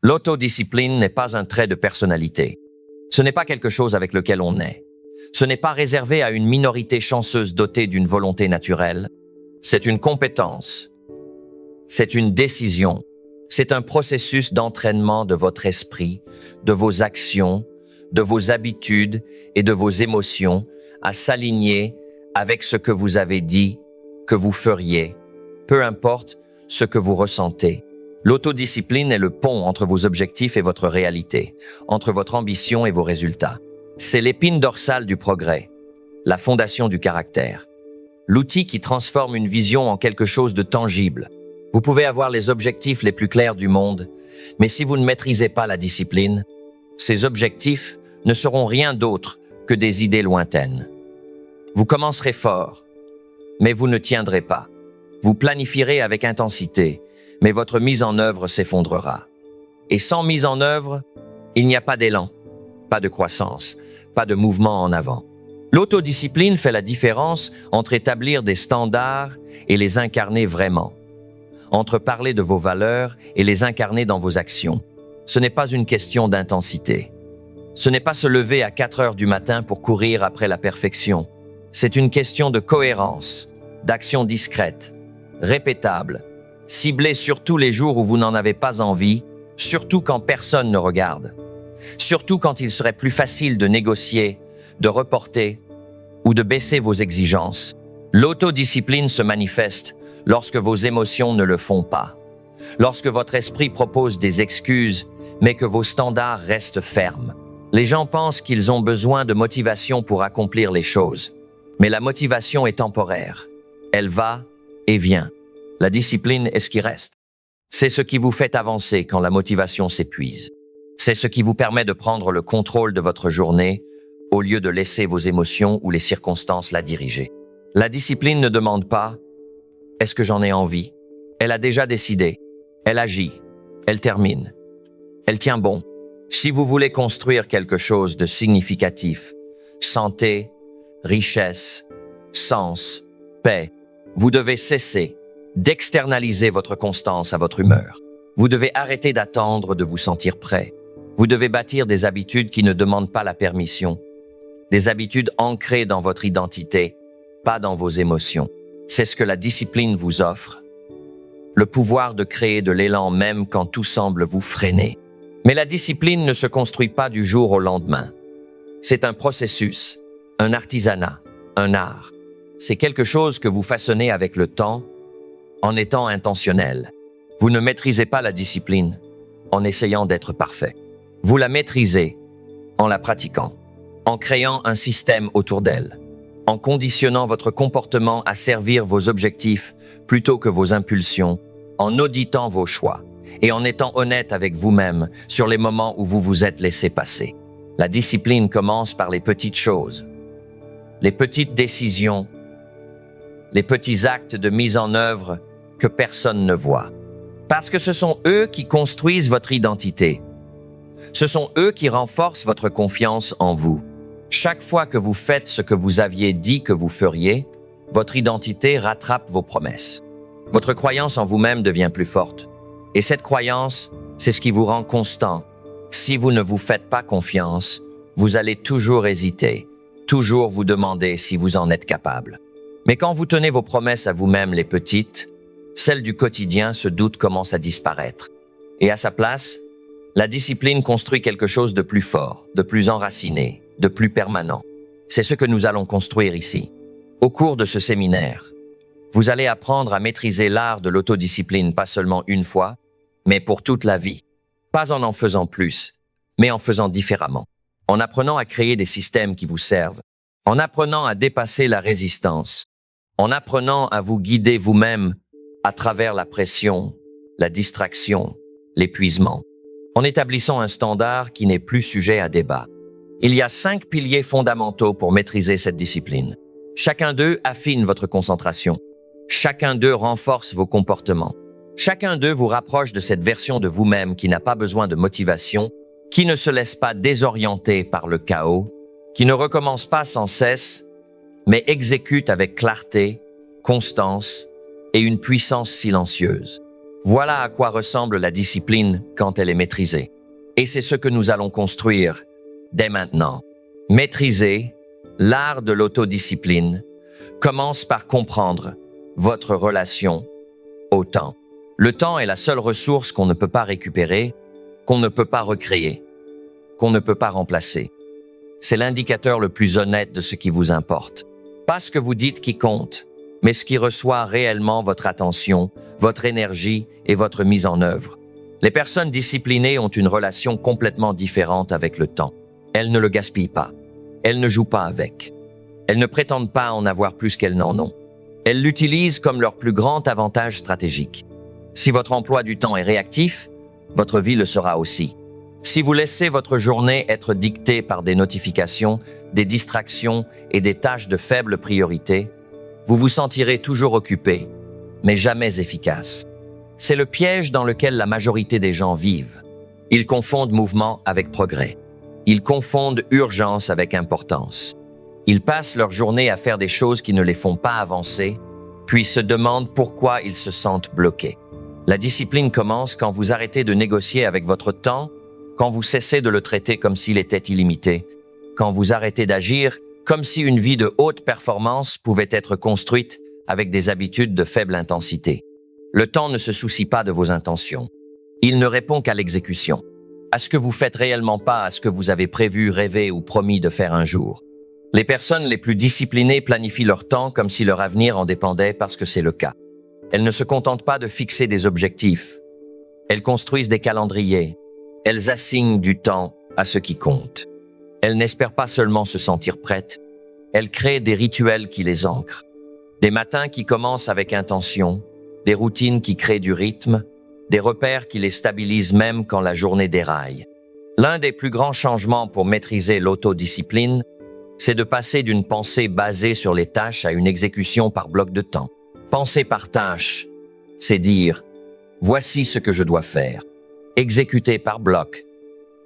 L'autodiscipline n'est pas un trait de personnalité. Ce n'est pas quelque chose avec lequel on naît. Ce n'est pas réservé à une minorité chanceuse dotée d'une volonté naturelle. C'est une compétence. C'est une décision. C'est un processus d'entraînement de votre esprit, de vos actions, de vos habitudes et de vos émotions à s'aligner avec ce que vous avez dit que vous feriez, peu importe ce que vous ressentez. L'autodiscipline est le pont entre vos objectifs et votre réalité, entre votre ambition et vos résultats. C'est l'épine dorsale du progrès, la fondation du caractère. L'outil qui transforme une vision en quelque chose de tangible. Vous pouvez avoir les objectifs les plus clairs du monde, mais si vous ne maîtrisez pas la discipline, ces objectifs ne seront rien d'autre que des idées lointaines. Vous commencerez fort, mais vous ne tiendrez pas. Vous planifierez avec intensité, mais votre mise en œuvre s'effondrera. Et sans mise en œuvre, il n'y a pas d'élan, pas de croissance, pas de mouvement en avant. L'autodiscipline fait la différence entre établir des standards et les incarner vraiment, entre parler de vos valeurs et les incarner dans vos actions. Ce n'est pas une question d'intensité. Ce n'est pas se lever à 4 heures du matin pour courir après la perfection. C'est une question de cohérence, d'action discrète, répétable, ciblée surtout les jours où vous n'en avez pas envie, surtout quand personne ne regarde, surtout quand il serait plus facile de négocier, de reporter ou de baisser vos exigences. L'autodiscipline se manifeste lorsque vos émotions ne le font pas, lorsque votre esprit propose des excuses, mais que vos standards restent fermes. Les gens pensent qu'ils ont besoin de motivation pour accomplir les choses, mais la motivation est temporaire. Elle va et vient. La discipline est ce qui reste. C'est ce qui vous fait avancer quand la motivation s'épuise. C'est ce qui vous permet de prendre le contrôle de votre journée au lieu de laisser vos émotions ou les circonstances la diriger. La discipline ne demande pas « est-ce que j'en ai envie ?» Elle a déjà décidé. Elle agit. Elle termine. Elle tient bon. Si vous voulez construire quelque chose de significatif, santé, richesse, sens, paix, vous devez cesser d'externaliser votre constance à votre humeur. Vous devez arrêter d'attendre de vous sentir prêt. Vous devez bâtir des habitudes qui ne demandent pas la permission, des habitudes ancrées dans votre identité, pas dans vos émotions. C'est ce que la discipline vous offre, le pouvoir de créer de l'élan même quand tout semble vous freiner. Mais la discipline ne se construit pas du jour au lendemain. C'est un processus, un artisanat, un art. C'est quelque chose que vous façonnez avec le temps, en étant intentionnel. Vous ne maîtrisez pas la discipline en essayant d'être parfait. Vous la maîtrisez en la pratiquant, en créant un système autour d'elle, en conditionnant votre comportement à servir vos objectifs plutôt que vos impulsions, en auditant vos choix et en étant honnête avec vous-même sur les moments où vous vous êtes laissé passer. La discipline commence par les petites choses, les petites décisions, les petits actes de mise en œuvre que personne ne voit. Parce que ce sont eux qui construisent votre identité. Ce sont eux qui renforcent votre confiance en vous. Chaque fois que vous faites ce que vous aviez dit que vous feriez, votre identité rattrape vos promesses. Votre croyance en vous-même devient plus forte. Et cette croyance, c'est ce qui vous rend constant. Si vous ne vous faites pas confiance, vous allez toujours hésiter, toujours vous demander si vous en êtes capable. Mais quand vous tenez vos promesses à vous-même, les petites, celles du quotidien, ce doute commence à disparaître. Et à sa place, la discipline construit quelque chose de plus fort, de plus enraciné, de plus permanent. C'est ce que nous allons construire ici. Au cours de ce séminaire, vous allez apprendre à maîtriser l'art de l'autodiscipline pas seulement une fois, mais pour toute la vie. Pas en faisant plus, mais en faisant différemment. En apprenant à créer des systèmes qui vous servent. En apprenant à dépasser la résistance. En apprenant à vous guider vous-même à travers la pression, la distraction, l'épuisement. En établissant un standard qui n'est plus sujet à débat. Il y a 5 piliers fondamentaux pour maîtriser cette discipline. Chacun d'eux affine votre concentration. Chacun d'eux renforce vos comportements. Chacun d'eux vous rapproche de cette version de vous-même qui n'a pas besoin de motivation, qui ne se laisse pas désorienter par le chaos, qui ne recommence pas sans cesse, mais exécute avec clarté, constance et une puissance silencieuse. Voilà à quoi ressemble la discipline quand elle est maîtrisée. Et c'est ce que nous allons construire dès maintenant. Maîtriser l'art de l'autodiscipline commence par comprendre votre relation au temps. Le temps est la seule ressource qu'on ne peut pas récupérer, qu'on ne peut pas recréer, qu'on ne peut pas remplacer. C'est l'indicateur le plus honnête de ce qui vous importe. Pas ce que vous dites qui compte, mais ce qui reçoit réellement votre attention, votre énergie et votre mise en œuvre. Les personnes disciplinées ont une relation complètement différente avec le temps. Elles ne le gaspillent pas. Elles ne jouent pas avec. Elles ne prétendent pas en avoir plus qu'elles n'en ont. Elles l'utilisent comme leur plus grand avantage stratégique. Si votre emploi du temps est réactif, votre vie le sera aussi. Si vous laissez votre journée être dictée par des notifications, des distractions et des tâches de faible priorité, vous vous sentirez toujours occupé, mais jamais efficace. C'est le piège dans lequel la majorité des gens vivent. Ils confondent mouvement avec progrès. Ils confondent urgence avec importance. Ils passent leur journée à faire des choses qui ne les font pas avancer, puis se demandent pourquoi ils se sentent bloqués. La discipline commence quand vous arrêtez de négocier avec votre temps, quand vous cessez de le traiter comme s'il était illimité, quand vous arrêtez d'agir comme si une vie de haute performance pouvait être construite avec des habitudes de faible intensité. Le temps ne se soucie pas de vos intentions. Il ne répond qu'à l'exécution, à ce que vous faites réellement, pas à ce que vous avez prévu, rêvé ou promis de faire un jour. Les personnes les plus disciplinées planifient leur temps comme si leur avenir en dépendait parce que c'est le cas. Elles ne se contentent pas de fixer des objectifs. Elles construisent des calendriers. Elles assignent du temps à ce qui compte. Elles n'espèrent pas seulement se sentir prêtes. Elles créent des rituels qui les ancrent. Des matins qui commencent avec intention, des routines qui créent du rythme, des repères qui les stabilisent même quand la journée déraille. L'un des plus grands changements pour maîtriser l'autodiscipline, c'est de passer d'une pensée basée sur les tâches à une exécution par bloc de temps. Penser par tâche, c'est dire « voici ce que je dois faire ». Exécuter par bloc,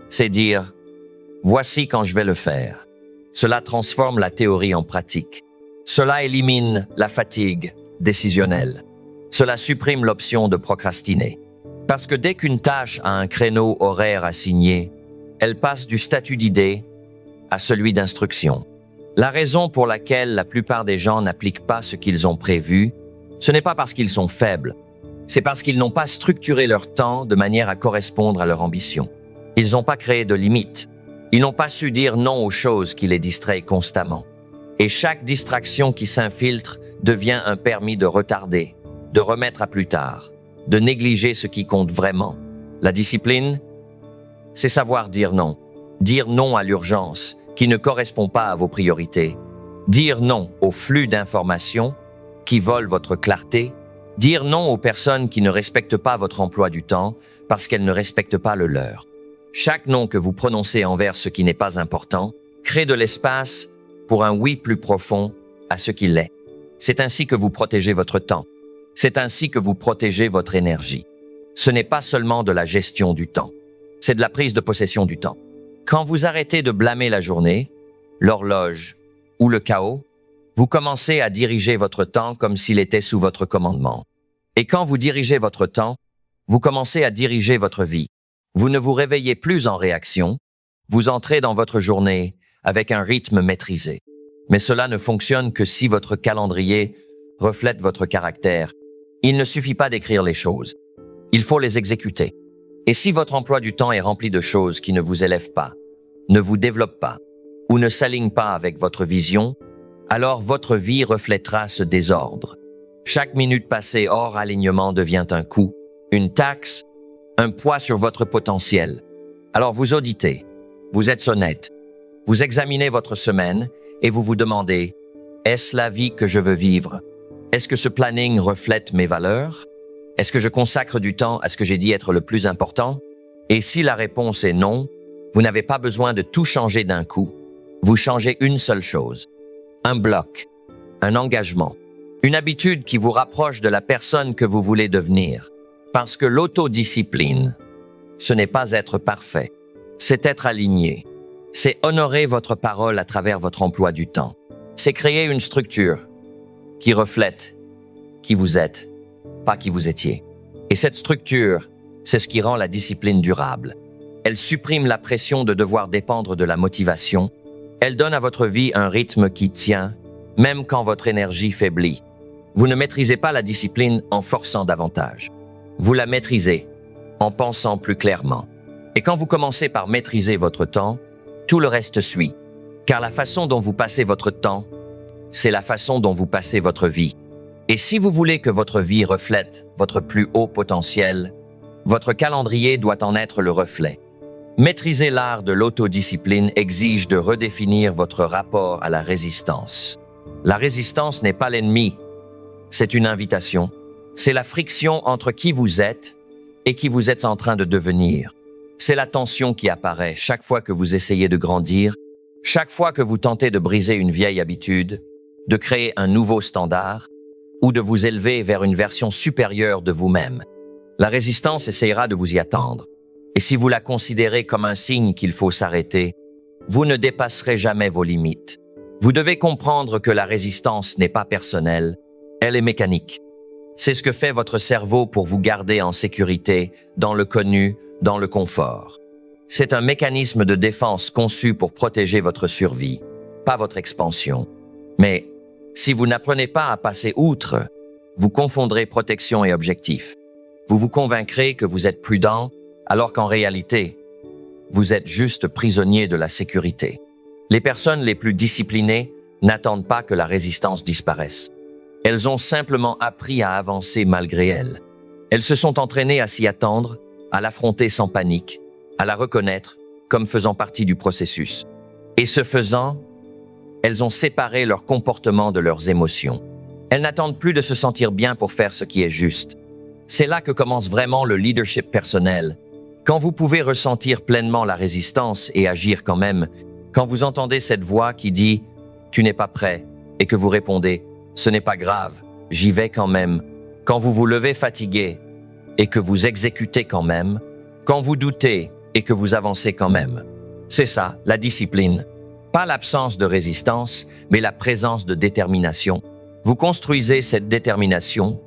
c'est dire « voici quand je vais le faire ». Cela transforme la théorie en pratique. Cela élimine la fatigue décisionnelle. Cela supprime l'option de procrastiner. Parce que dès qu'une tâche a un créneau horaire assigné, elle passe du statut d'idée à celui d'instruction. La raison pour laquelle la plupart des gens n'appliquent pas ce qu'ils ont prévu, ce n'est pas parce qu'ils sont faibles, c'est parce qu'ils n'ont pas structuré leur temps de manière à correspondre à leur ambition. Ils n'ont pas créé de limites. Ils n'ont pas su dire non aux choses qui les distraient constamment. Et chaque distraction qui s'infiltre devient un permis de retarder, de remettre à plus tard, de négliger ce qui compte vraiment. La discipline, c'est savoir dire non. Dire non à l'urgence qui ne correspond pas à vos priorités. Dire non au flux d'informations qui volent votre clarté. Dire non aux personnes qui ne respectent pas votre emploi du temps parce qu'elles ne respectent pas le leur. Chaque non que vous prononcez envers ce qui n'est pas important crée de l'espace pour un oui plus profond à ce qui l'est. C'est ainsi que vous protégez votre temps. C'est ainsi que vous protégez votre énergie. Ce n'est pas seulement de la gestion du temps. C'est de la prise de possession du temps. Quand vous arrêtez de blâmer la journée, l'horloge ou le chaos, vous commencez à diriger votre temps comme s'il était sous votre commandement. Et quand vous dirigez votre temps, vous commencez à diriger votre vie. Vous ne vous réveillez plus en réaction, vous entrez dans votre journée avec un rythme maîtrisé. Mais cela ne fonctionne que si votre calendrier reflète votre caractère. Il ne suffit pas d'écrire les choses. Il faut les exécuter. Et si votre emploi du temps est rempli de choses qui ne vous élèvent pas, ne vous développent pas, ou ne s'alignent pas avec votre vision, alors votre vie reflètera ce désordre. Chaque minute passée hors alignement devient un coût, une taxe, un poids sur votre potentiel. Alors vous auditez, vous êtes honnête, vous examinez votre semaine et vous vous demandez, est-ce la vie que je veux vivre? Est-ce que ce planning reflète mes valeurs? Est-ce que je consacre du temps à ce que j'ai dit être le plus important? Et si la réponse est non, vous n'avez pas besoin de tout changer d'un coup. Vous changez une seule chose. Un bloc, un engagement, une habitude qui vous rapproche de la personne que vous voulez devenir. Parce que l'autodiscipline, ce n'est pas être parfait, c'est être aligné. C'est honorer votre parole à travers votre emploi du temps. C'est créer une structure qui reflète qui vous êtes, pas qui vous étiez. Et cette structure, c'est ce qui rend la discipline durable. Elle supprime la pression de devoir dépendre de la motivation. Elle donne à votre vie un rythme qui tient, même quand votre énergie faiblit. Vous ne maîtrisez pas la discipline en forçant davantage. Vous la maîtrisez en pensant plus clairement. Et quand vous commencez par maîtriser votre temps, tout le reste suit. Car la façon dont vous passez votre temps, c'est la façon dont vous passez votre vie. Et si vous voulez que votre vie reflète votre plus haut potentiel, votre calendrier doit en être le reflet. Maîtriser l'art de l'autodiscipline exige de redéfinir votre rapport à la résistance. La résistance n'est pas l'ennemi, c'est une invitation. C'est la friction entre qui vous êtes et qui vous êtes en train de devenir. C'est la tension qui apparaît chaque fois que vous essayez de grandir, chaque fois que vous tentez de briser une vieille habitude, de créer un nouveau standard ou de vous élever vers une version supérieure de vous-même. La résistance essaiera de vous y attendre. Et si vous la considérez comme un signe qu'il faut s'arrêter, vous ne dépasserez jamais vos limites. Vous devez comprendre que la résistance n'est pas personnelle, elle est mécanique. C'est ce que fait votre cerveau pour vous garder en sécurité, dans le connu, dans le confort. C'est un mécanisme de défense conçu pour protéger votre survie, pas votre expansion. Mais si vous n'apprenez pas à passer outre, vous confondrez protection et objectif. Vous vous convaincrez que vous êtes prudent, alors qu'en réalité, vous êtes juste prisonnier de la sécurité. Les personnes les plus disciplinées n'attendent pas que la résistance disparaisse. Elles ont simplement appris à avancer malgré elle. Elles se sont entraînées à s'y attendre, à l'affronter sans panique, à la reconnaître comme faisant partie du processus. Et ce faisant, elles ont séparé leur comportement de leurs émotions. Elles n'attendent plus de se sentir bien pour faire ce qui est juste. C'est là que commence vraiment le leadership personnel. Quand vous pouvez ressentir pleinement la résistance et agir quand même, quand vous entendez cette voix qui dit « tu n'es pas prêt » et que vous répondez « ce n'est pas grave, j'y vais quand même », quand vous vous levez fatigué et que vous exécutez quand même, quand vous doutez et que vous avancez quand même. C'est ça, la discipline. Pas l'absence de résistance, mais la présence de détermination. Vous construisez cette détermination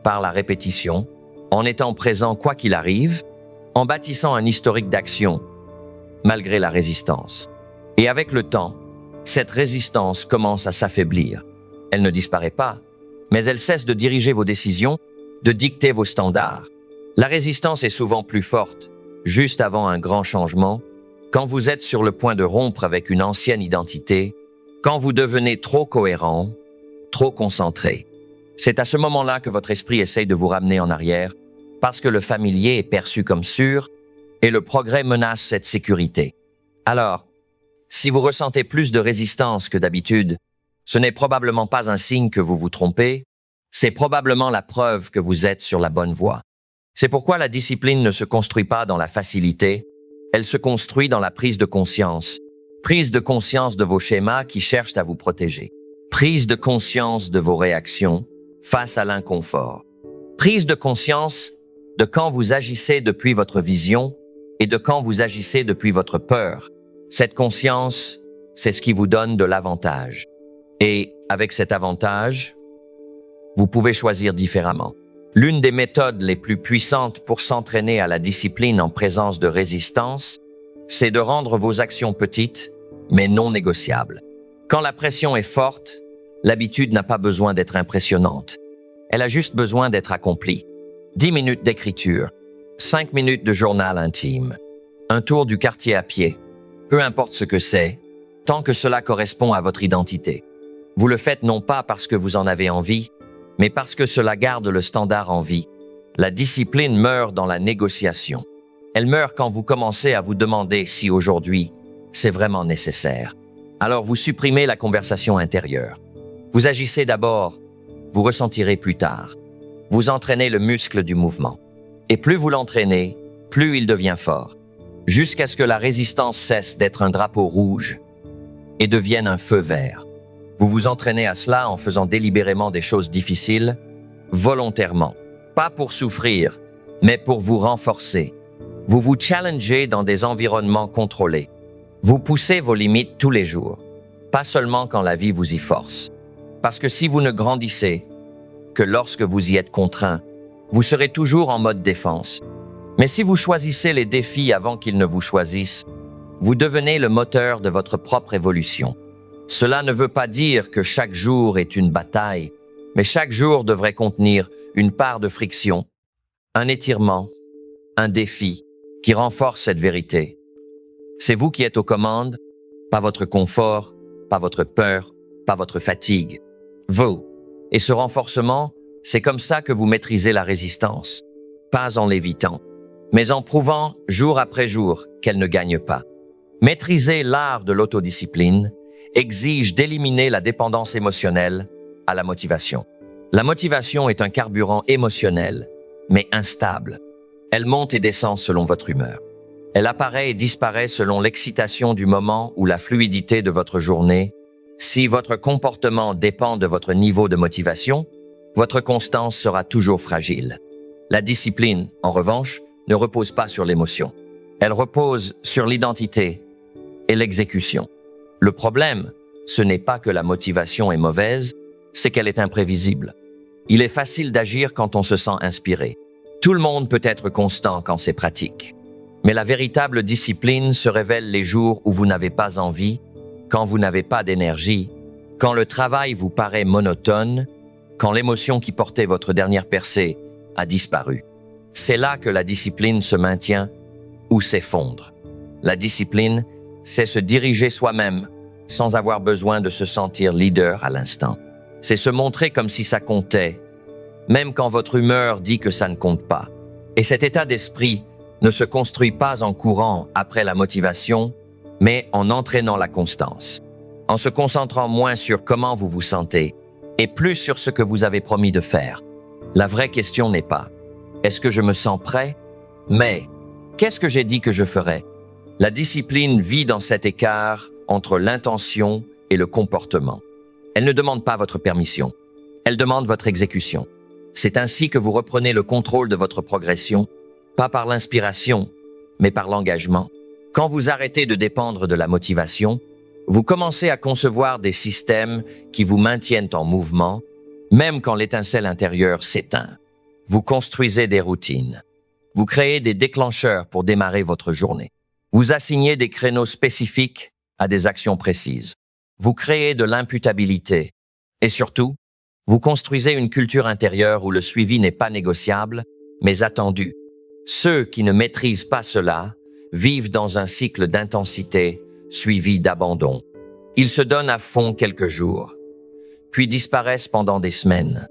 par la répétition, en étant présent quoi qu'il arrive, en bâtissant un historique d'action, malgré la résistance. Et avec le temps, cette résistance commence à s'affaiblir. Elle ne disparaît pas, mais elle cesse de diriger vos décisions, de dicter vos standards. La résistance est souvent plus forte, juste avant un grand changement, quand vous êtes sur le point de rompre avec une ancienne identité, quand vous devenez trop cohérent, trop concentré. C'est à ce moment-là que votre esprit essaye de vous ramener en arrière, parce que le familier est perçu comme sûr et le progrès menace cette sécurité. Alors, si vous ressentez plus de résistance que d'habitude, ce n'est probablement pas un signe que vous vous trompez, c'est probablement la preuve que vous êtes sur la bonne voie. C'est pourquoi la discipline ne se construit pas dans la facilité, elle se construit dans la prise de conscience de vos schémas qui cherchent à vous protéger, prise de conscience de vos réactions face à l'inconfort, prise de conscience de quand vous agissez depuis votre vision et de quand vous agissez depuis votre peur. Cette conscience, c'est ce qui vous donne de l'avantage. Et avec cet avantage, vous pouvez choisir différemment. L'une des méthodes les plus puissantes pour s'entraîner à la discipline en présence de résistance, c'est de rendre vos actions petites, mais non négociables. Quand la pression est forte, l'habitude n'a pas besoin d'être impressionnante. Elle a juste besoin d'être accomplie. 10 minutes d'écriture, 5 minutes de journal intime, un tour du quartier à pied, peu importe ce que c'est, tant que cela correspond à votre identité. Vous le faites non pas parce que vous en avez envie, mais parce que cela garde le standard en vie. La discipline meurt dans la négociation. Elle meurt quand vous commencez à vous demander si aujourd'hui, c'est vraiment nécessaire. Alors vous supprimez la conversation intérieure. Vous agissez d'abord, vous ressentirez plus tard. Vous entraînez le muscle du mouvement. Et plus vous l'entraînez, plus il devient fort, jusqu'à ce que la résistance cesse d'être un drapeau rouge et devienne un feu vert. Vous vous entraînez à cela en faisant délibérément des choses difficiles, volontairement. Pas pour souffrir, mais pour vous renforcer. Vous vous challengez dans des environnements contrôlés. Vous poussez vos limites tous les jours, pas seulement quand la vie vous y force. Parce que si vous ne grandissez que lorsque vous y êtes contraint, vous serez toujours en mode défense. Mais si vous choisissez les défis avant qu'ils ne vous choisissent, vous devenez le moteur de votre propre évolution. Cela ne veut pas dire que chaque jour est une bataille, mais chaque jour devrait contenir une part de friction, un étirement, un défi qui renforce cette vérité. C'est vous qui êtes aux commandes, pas votre confort, pas votre peur, pas votre fatigue. Vous. Et ce renforcement, c'est comme ça que vous maîtrisez la résistance. Pas en l'évitant, mais en prouvant jour après jour qu'elle ne gagne pas. Maîtriser l'art de l'autodiscipline exige d'éliminer la dépendance émotionnelle à la motivation. La motivation est un carburant émotionnel, mais instable. Elle monte et descend selon votre humeur. Elle apparaît et disparaît selon l'excitation du moment ou la fluidité de votre journée. Si votre comportement dépend de votre niveau de motivation, votre constance sera toujours fragile. La discipline, en revanche, ne repose pas sur l'émotion. Elle repose sur l'identité et l'exécution. Le problème, ce n'est pas que la motivation est mauvaise, c'est qu'elle est imprévisible. Il est facile d'agir quand on se sent inspiré. Tout le monde peut être constant quand c'est pratique. Mais la véritable discipline se révèle les jours où vous n'avez pas envie, quand vous n'avez pas d'énergie, quand le travail vous paraît monotone, quand l'émotion qui portait votre dernière percée a disparu. C'est là que la discipline se maintient ou s'effondre. La discipline, c'est se diriger soi-même sans avoir besoin de se sentir leader à l'instant. C'est se montrer comme si ça comptait, même quand votre humeur dit que ça ne compte pas. Et cet état d'esprit ne se construit pas en courant après la motivation, mais en entraînant la constance, en se concentrant moins sur comment vous vous sentez et plus sur ce que vous avez promis de faire. La vraie question n'est pas « Est-ce que je me sens prêt ?» mais « Qu'est-ce que j'ai dit que je ferais ?» La discipline vit dans cet écart entre l'intention et le comportement. Elle ne demande pas votre permission, elle demande votre exécution. C'est ainsi que vous reprenez le contrôle de votre progression, pas par l'inspiration, mais par l'engagement. Quand vous arrêtez de dépendre de la motivation, vous commencez à concevoir des systèmes qui vous maintiennent en mouvement, même quand l'étincelle intérieure s'éteint. Vous construisez des routines. Vous créez des déclencheurs pour démarrer votre journée. Vous assignez des créneaux spécifiques à des actions précises. Vous créez de l'imputabilité. Et surtout, vous construisez une culture intérieure où le suivi n'est pas négociable, mais attendu. Ceux qui ne maîtrisent pas cela vivent dans un cycle d'intensité suivi d'abandon. Ils se donnent à fond quelques jours, puis disparaissent pendant des semaines.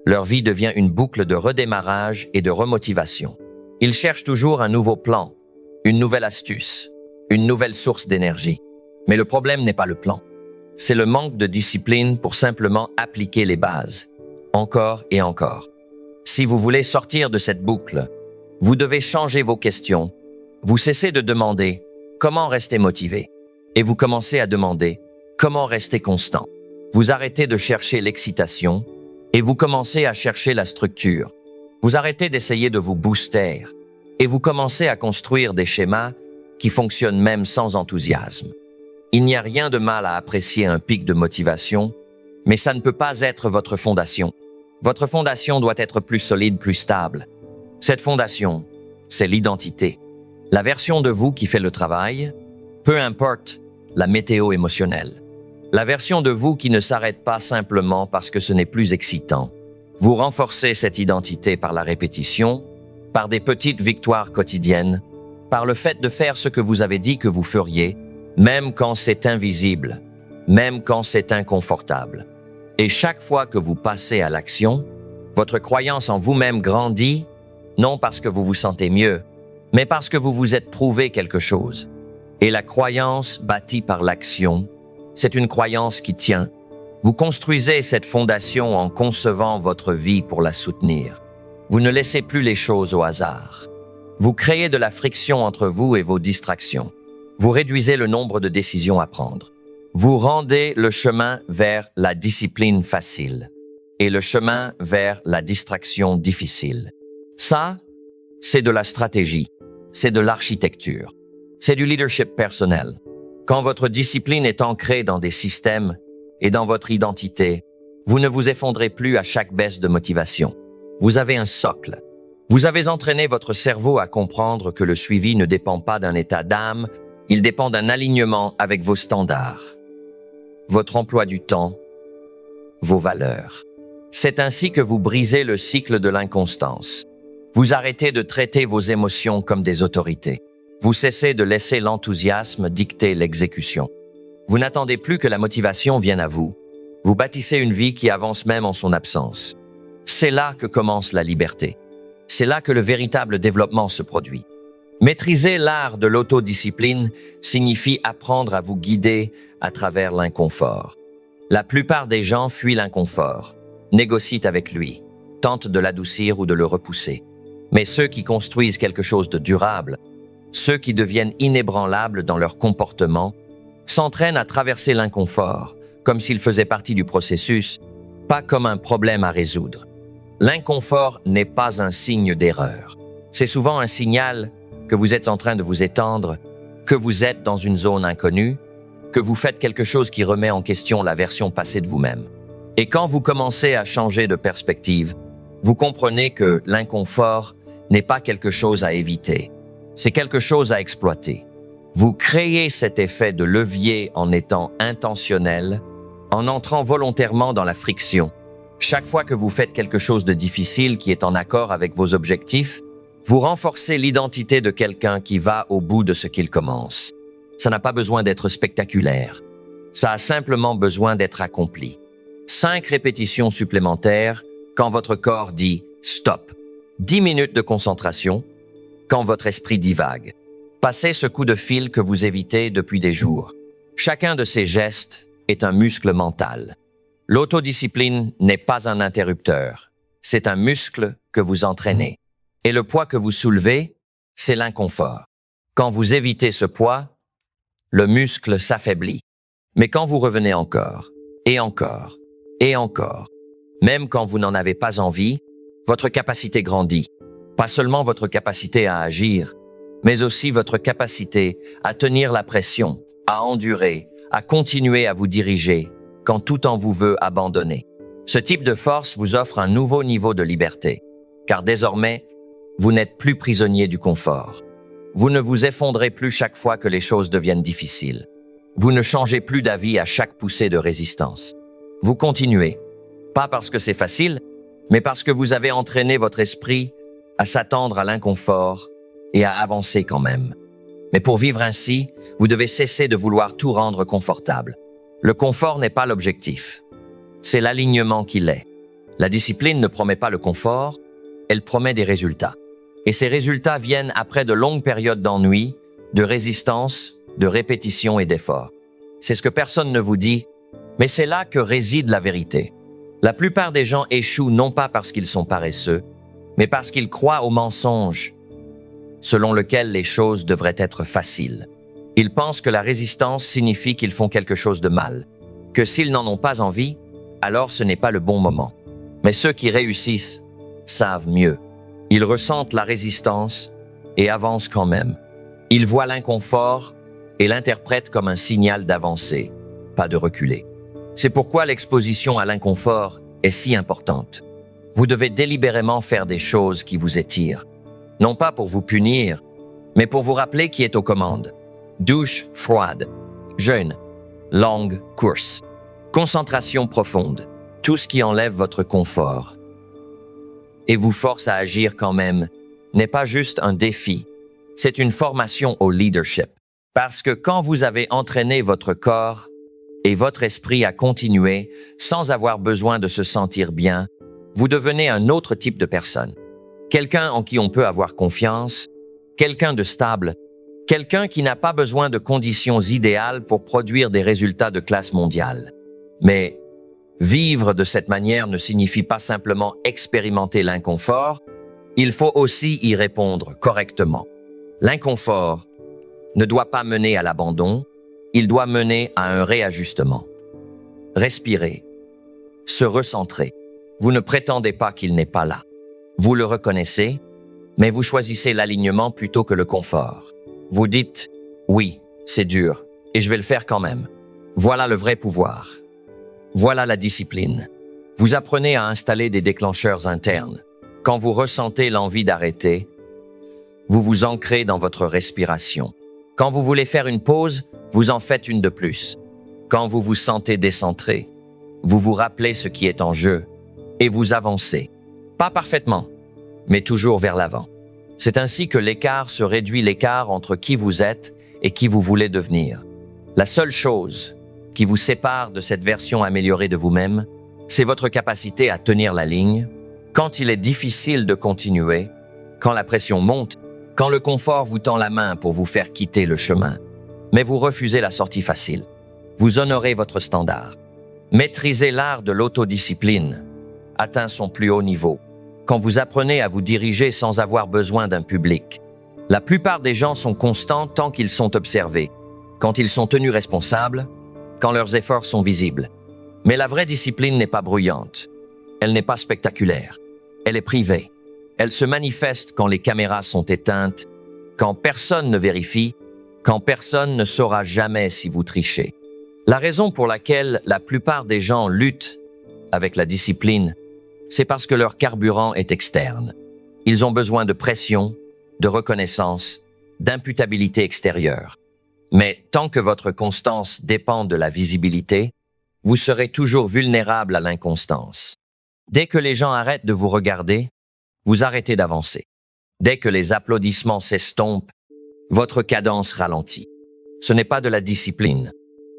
Leur vie devient une boucle de redémarrage et de remotivation. Ils cherchent toujours un nouveau plan, une nouvelle astuce, une nouvelle source d'énergie. Mais le problème n'est pas le plan. C'est le manque de discipline pour simplement appliquer les bases, encore et encore. Si vous voulez sortir de cette boucle, vous devez changer vos questions. Vous cessez de demander « Comment rester motivé ?» et vous commencez à demander « Comment rester constant ?» Vous arrêtez de chercher l'excitation et vous commencez à chercher la structure. Vous arrêtez d'essayer de vous booster et vous commencez à construire des schémas qui fonctionnent même sans enthousiasme. Il n'y a rien de mal à apprécier un pic de motivation, mais ça ne peut pas être votre fondation. Votre fondation doit être plus solide, plus stable. Cette fondation, c'est l'identité. La version de vous qui fait le travail, peu importe la météo émotionnelle. La version de vous qui ne s'arrête pas simplement parce que ce n'est plus excitant. Vous renforcez cette identité par la répétition, par des petites victoires quotidiennes, par le fait de faire ce que vous avez dit que vous feriez, même quand c'est invisible, même quand c'est inconfortable. Et chaque fois que vous passez à l'action, votre croyance en vous-même grandit, non parce que vous vous sentez mieux, mais parce que vous vous êtes prouvé quelque chose. Et la croyance bâtie par l'action, c'est une croyance qui tient. Vous construisez cette fondation en concevant votre vie pour la soutenir. Vous ne laissez plus les choses au hasard. Vous créez de la friction entre vous et vos distractions. Vous réduisez le nombre de décisions à prendre. Vous rendez le chemin vers la discipline facile et le chemin vers la distraction difficile. Ça, c'est de la stratégie, c'est de l'architecture, c'est du leadership personnel. Quand votre discipline est ancrée dans des systèmes et dans votre identité, vous ne vous effondrez plus à chaque baisse de motivation. Vous avez un socle. Vous avez entraîné votre cerveau à comprendre que le suivi ne dépend pas d'un état d'âme, il dépend d'un alignement avec vos standards, votre emploi du temps, vos valeurs. C'est ainsi que vous brisez le cycle de l'inconstance. Vous arrêtez de traiter vos émotions comme des autorités. Vous cessez de laisser l'enthousiasme dicter l'exécution. Vous n'attendez plus que la motivation vienne à vous. Vous bâtissez une vie qui avance même en son absence. C'est là que commence la liberté. C'est là que le véritable développement se produit. Maîtriser l'art de l'autodiscipline signifie apprendre à vous guider à travers l'inconfort. La plupart des gens fuient l'inconfort, négocient avec lui, tentent de l'adoucir ou de le repousser. Mais ceux qui construisent quelque chose de durable, ceux qui deviennent inébranlables dans leur comportement, s'entraînent à traverser l'inconfort, comme s'il faisait partie du processus, pas comme un problème à résoudre. L'inconfort n'est pas un signe d'erreur. C'est souvent un signal que vous êtes en train de vous étendre, que vous êtes dans une zone inconnue, que vous faites quelque chose qui remet en question la version passée de vous-même. Et quand vous commencez à changer de perspective, vous comprenez que l'inconfort n'est pas quelque chose à éviter, c'est quelque chose à exploiter. Vous créez cet effet de levier en étant intentionnel, en entrant volontairement dans la friction. Chaque fois que vous faites quelque chose de difficile qui est en accord avec vos objectifs, vous renforcez l'identité de quelqu'un qui va au bout de ce qu'il commence. Ça n'a pas besoin d'être spectaculaire. Ça a simplement besoin d'être accompli. 5 répétitions supplémentaires quand votre corps dit « stop ». 10 minutes de concentration quand votre esprit divague. Passez ce coup de fil que vous évitez depuis des jours. Chacun de ces gestes est un muscle mental. L'autodiscipline n'est pas un interrupteur. C'est un muscle que vous entraînez. Et le poids que vous soulevez, c'est l'inconfort. Quand vous évitez ce poids, le muscle s'affaiblit. Mais quand vous revenez encore, et encore, et encore, même quand vous n'en avez pas envie, votre capacité grandit. Pas seulement votre capacité à agir, mais aussi votre capacité à tenir la pression, à endurer, à continuer à vous diriger quand tout en vous veut abandonner. Ce type de force vous offre un nouveau niveau de liberté, car désormais, vous n'êtes plus prisonnier du confort. Vous ne vous effondrez plus chaque fois que les choses deviennent difficiles. Vous ne changez plus d'avis à chaque poussée de résistance. Vous continuez, pas parce que c'est facile, mais parce que vous avez entraîné votre esprit à s'attendre à l'inconfort et à avancer quand même. Mais pour vivre ainsi, vous devez cesser de vouloir tout rendre confortable. Le confort n'est pas l'objectif. C'est l'alignement qui l'est. La discipline ne promet pas le confort, elle promet des résultats. Et ces résultats viennent après de longues périodes d'ennui, de résistance, de répétition et d'effort. C'est ce que personne ne vous dit, mais c'est là que réside la vérité. La plupart des gens échouent non pas parce qu'ils sont paresseux, mais parce qu'ils croient au mensonge selon lequel les choses devraient être faciles. Ils pensent que la résistance signifie qu'ils font quelque chose de mal, que s'ils n'en ont pas envie, alors ce n'est pas le bon moment. Mais ceux qui réussissent savent mieux. Ils ressentent la résistance et avancent quand même. Ils voient l'inconfort et l'interprètent comme un signal d'avancer, pas de reculer. C'est pourquoi l'exposition à l'inconfort est si importante. Vous devez délibérément faire des choses qui vous étirent. Non pas pour vous punir, mais pour vous rappeler qui est aux commandes. Douche froide, jeûne, longue course, concentration profonde, tout ce qui enlève votre confort et vous force à agir quand même n'est pas juste un défi, c'est une formation au leadership. Parce que quand vous avez entraîné votre corps et votre esprit à continuer sans avoir besoin de se sentir bien, vous devenez un autre type de personne. Quelqu'un en qui on peut avoir confiance, quelqu'un de stable, quelqu'un qui n'a pas besoin de conditions idéales pour produire des résultats de classe mondiale. Mais vivre de cette manière ne signifie pas simplement expérimenter l'inconfort, il faut aussi y répondre correctement. L'inconfort ne doit pas mener à l'abandon, il doit mener à un réajustement. Respirez, se recentrer. Vous ne prétendez pas qu'il n'est pas là. Vous le reconnaissez, mais vous choisissez l'alignement plutôt que le confort. Vous dites « oui, c'est dur, et je vais le faire quand même ». Voilà le vrai pouvoir. Voilà la discipline. Vous apprenez à installer des déclencheurs internes. Quand vous ressentez l'envie d'arrêter, vous vous ancrez dans votre respiration. Quand vous voulez faire une pause, vous en faites une de plus. Quand vous vous sentez décentré, vous vous rappelez ce qui est en jeu et vous avancez. Pas parfaitement, mais toujours vers l'avant. C'est ainsi que l'écart se réduit, l'écart entre qui vous êtes et qui vous voulez devenir. La seule chose qui vous sépare de cette version améliorée de vous-même, c'est votre capacité à tenir la ligne quand il est difficile de continuer, quand la pression monte, quand le confort vous tend la main pour vous faire quitter le chemin. Mais vous refusez la sortie facile. Vous honorez votre standard. Maîtrisez l'art de l'autodiscipline atteint son plus haut niveau. Quand vous apprenez à vous diriger sans avoir besoin d'un public. La plupart des gens sont constants tant qu'ils sont observés, quand ils sont tenus responsables, quand leurs efforts sont visibles. Mais la vraie discipline n'est pas bruyante. Elle n'est pas spectaculaire. Elle est privée. Elle se manifeste quand les caméras sont éteintes, quand personne ne vérifie, quand personne ne saura jamais si vous trichez. La raison pour laquelle la plupart des gens luttent avec la discipline, c'est parce que leur carburant est externe. Ils ont besoin de pression, de reconnaissance, d'imputabilité extérieure. Mais tant que votre constance dépend de la visibilité, vous serez toujours vulnérable à l'inconstance. Dès que les gens arrêtent de vous regarder, vous arrêtez d'avancer. Dès que les applaudissements s'estompent, votre cadence ralentit. Ce n'est pas de la discipline,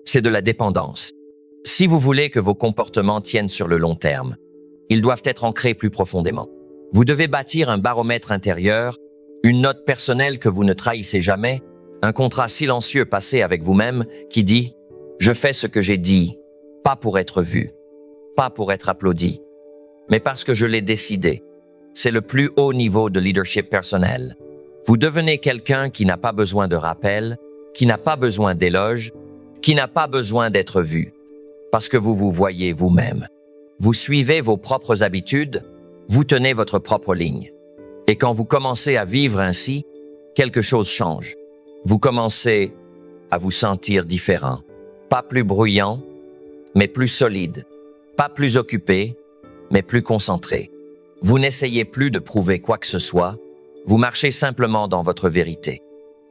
c'est de la dépendance. Si vous voulez que vos comportements tiennent sur le long terme, ils doivent être ancrés plus profondément. Vous devez bâtir un baromètre intérieur, une note personnelle que vous ne trahissez jamais, un contrat silencieux passé avec vous-même qui dit « Je fais ce que j'ai dit, pas pour être vu, pas pour être applaudi, mais parce que je l'ai décidé. » C'est le plus haut niveau de leadership personnel. Vous devenez quelqu'un qui n'a pas besoin de rappel, qui n'a pas besoin d'éloge, qui n'a pas besoin d'être vu, parce que vous vous voyez vous-même. Vous suivez vos propres habitudes, vous tenez votre propre ligne. Et quand vous commencez à vivre ainsi, quelque chose change. Vous commencez à vous sentir différent. Pas plus bruyant, mais plus solide. Pas plus occupé, mais plus concentré. Vous n'essayez plus de prouver quoi que ce soit, vous marchez simplement dans votre vérité.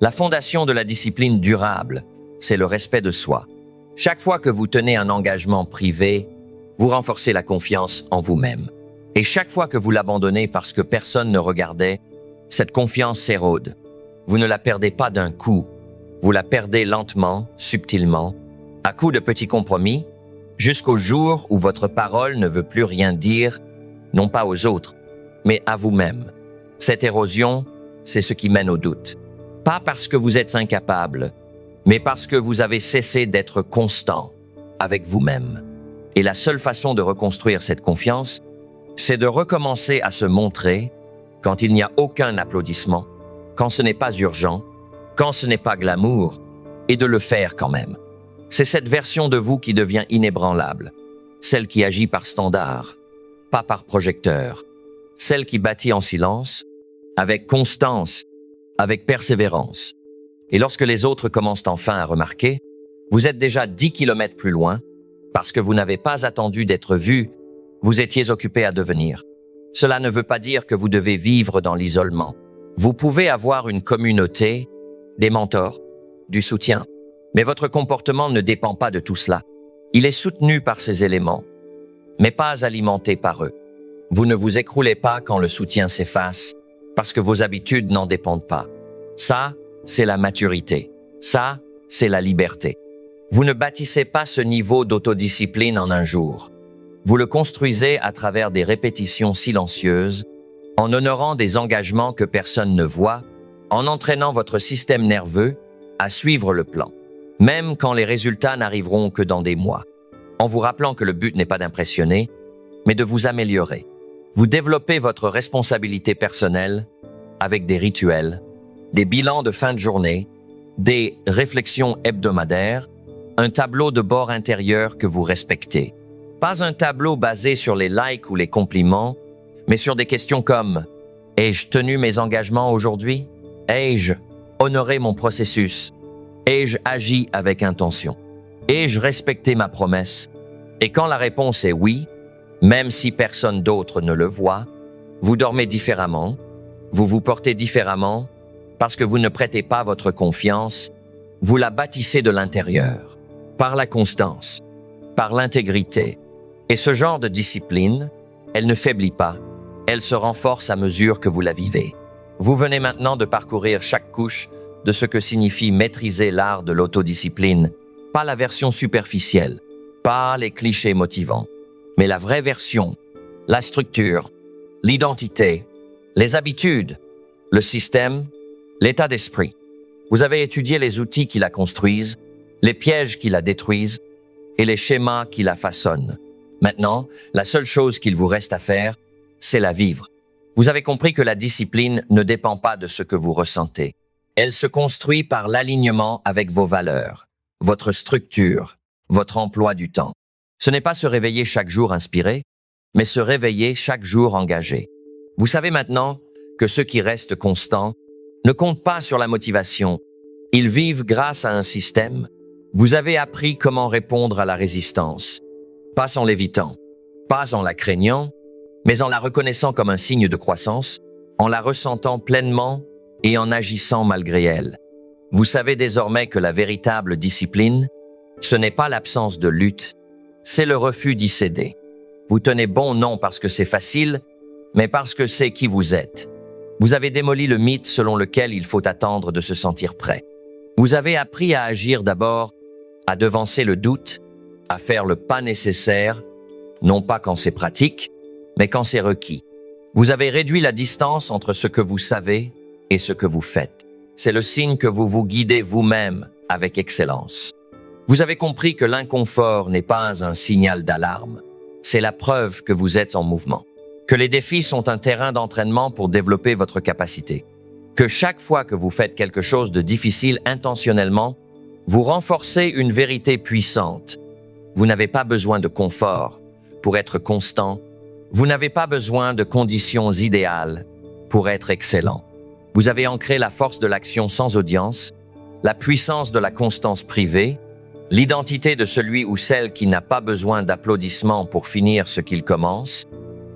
La fondation de la discipline durable, c'est le respect de soi. Chaque fois que vous tenez un engagement privé, vous renforcez la confiance en vous-même. Et chaque fois que vous l'abandonnez parce que personne ne regardait, cette confiance s'érode. Vous ne la perdez pas d'un coup, vous la perdez lentement, subtilement, à coups de petits compromis, jusqu'au jour où votre parole ne veut plus rien dire, non pas aux autres, mais à vous-même. Cette érosion, c'est ce qui mène au doute. Pas parce que vous êtes incapable, mais parce que vous avez cessé d'être constant avec vous-même. Et la seule façon de reconstruire cette confiance, c'est de recommencer à se montrer quand il n'y a aucun applaudissement, quand ce n'est pas urgent, quand ce n'est pas glamour, et de le faire quand même. C'est cette version de vous qui devient inébranlable, celle qui agit par standard, pas par projecteur, celle qui bâtit en silence, avec constance, avec persévérance. Et lorsque les autres commencent enfin à remarquer, vous êtes déjà 10 kilomètres plus loin, parce que vous n'avez pas attendu d'être vu, vous étiez occupé à devenir. Cela ne veut pas dire que vous devez vivre dans l'isolement. Vous pouvez avoir une communauté, des mentors, du soutien, mais votre comportement ne dépend pas de tout cela. Il est soutenu par ces éléments, mais pas alimenté par eux. Vous ne vous écroulez pas quand le soutien s'efface, parce que vos habitudes n'en dépendent pas. Ça, c'est la maturité. Ça, c'est la liberté. Vous ne bâtissez pas ce niveau d'autodiscipline en un jour. Vous le construisez à travers des répétitions silencieuses, en honorant des engagements que personne ne voit, en entraînant votre système nerveux à suivre le plan, même quand les résultats n'arriveront que dans des mois, en vous rappelant que le but n'est pas d'impressionner, mais de vous améliorer. Vous développez votre responsabilité personnelle avec des rituels, des bilans de fin de journée, des réflexions hebdomadaires, un tableau de bord intérieur que vous respectez. Pas un tableau basé sur les likes ou les compliments, mais sur des questions comme « Ai-je tenu mes engagements aujourd'hui? Ai-je honoré mon processus? Ai-je agi avec intention? Ai-je respecté ma promesse? » Et quand la réponse est oui, même si personne d'autre ne le voit, Vous dormez différemment, vous vous portez différemment, parce que vous ne prêtez pas votre confiance, vous la bâtissez de l'intérieur, par la constance, par l'intégrité. Et ce genre de discipline, elle ne faiblit pas, elle se renforce à mesure que vous la vivez. Vous venez maintenant de parcourir chaque couche de ce que signifie maîtriser l'art de l'autodiscipline, pas la version superficielle, pas les clichés motivants, mais la vraie version, la structure, l'identité, les habitudes, le système, l'état d'esprit. Vous avez étudié les outils qui la construisent, les pièges qui la détruisent et les schémas qui la façonnent. Maintenant, la seule chose qu'il vous reste à faire, c'est la vivre. Vous avez compris que la discipline ne dépend pas de ce que vous ressentez. Elle se construit par l'alignement avec vos valeurs, votre structure, votre emploi du temps. Ce n'est pas se réveiller chaque jour inspiré, mais se réveiller chaque jour engagé. Vous savez maintenant que ceux qui restent constants ne comptent pas sur la motivation. Ils vivent grâce à un système. Vous avez appris comment répondre à la résistance, pas en l'évitant, pas en la craignant, mais en la reconnaissant comme un signe de croissance, en la ressentant pleinement et en agissant malgré elle. Vous savez désormais que la véritable discipline, ce n'est pas l'absence de lutte, c'est le refus d'y céder. Vous tenez bon non parce que c'est facile, mais parce que c'est qui vous êtes. Vous avez démoli le mythe selon lequel il faut attendre de se sentir prêt. Vous avez appris à agir d'abord, à devancer le doute, à faire le pas nécessaire, non pas quand c'est pratique, mais quand c'est requis. Vous avez réduit la distance entre ce que vous savez et ce que vous faites. C'est le signe que vous vous guidez vous-même avec excellence. Vous avez compris que l'inconfort n'est pas un signal d'alarme. C'est la preuve que vous êtes en mouvement. Que les défis sont un terrain d'entraînement pour développer votre capacité. Que chaque fois que vous faites quelque chose de difficile intentionnellement, vous renforcez une vérité puissante. Vous n'avez pas besoin de confort pour être constant. Vous n'avez pas besoin de conditions idéales pour être excellent. Vous avez ancré la force de l'action sans audience, la puissance de la constance privée, l'identité de celui ou celle qui n'a pas besoin d'applaudissements pour finir ce qu'il commence,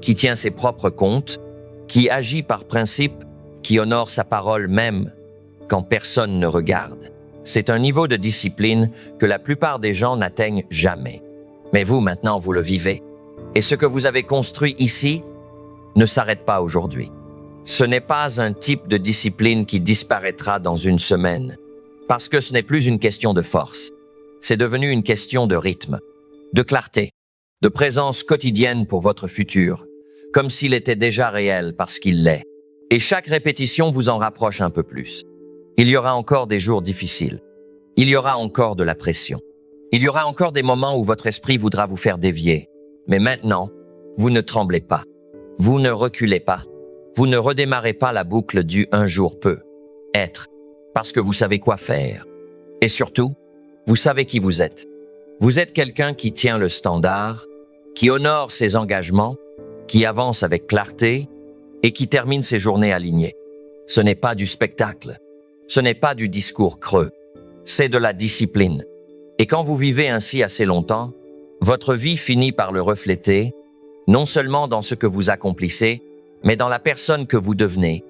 qui tient ses propres comptes, qui agit par principe, qui honore sa parole même quand personne ne regarde. C'est un niveau de discipline que la plupart des gens n'atteignent jamais. Mais vous, maintenant, vous le vivez. Et ce que vous avez construit ici ne s'arrête pas aujourd'hui. Ce n'est pas un type de discipline qui disparaîtra dans une semaine, parce que ce n'est plus une question de force. C'est devenu une question de rythme, de clarté, de présence quotidienne pour votre futur, comme s'il était déjà réel parce qu'il l'est. Et chaque répétition vous en rapproche un peu plus. Il y aura encore des jours difficiles. Il y aura encore de la pression. Il y aura encore des moments où votre esprit voudra vous faire dévier. Mais maintenant, vous ne tremblez pas. Vous ne reculez pas. Vous ne redémarrez pas la boucle du « un jour peut ». Être, parce que vous savez quoi faire. Et surtout, vous savez qui vous êtes. Vous êtes quelqu'un qui tient le standard, qui honore ses engagements, qui avance avec clarté et qui termine ses journées alignées. Ce n'est pas du spectacle. Ce n'est pas du discours creux. C'est de la discipline. Et quand vous vivez ainsi assez longtemps, votre vie finit par le refléter, non seulement dans ce que vous accomplissez, mais dans la personne que vous devenez,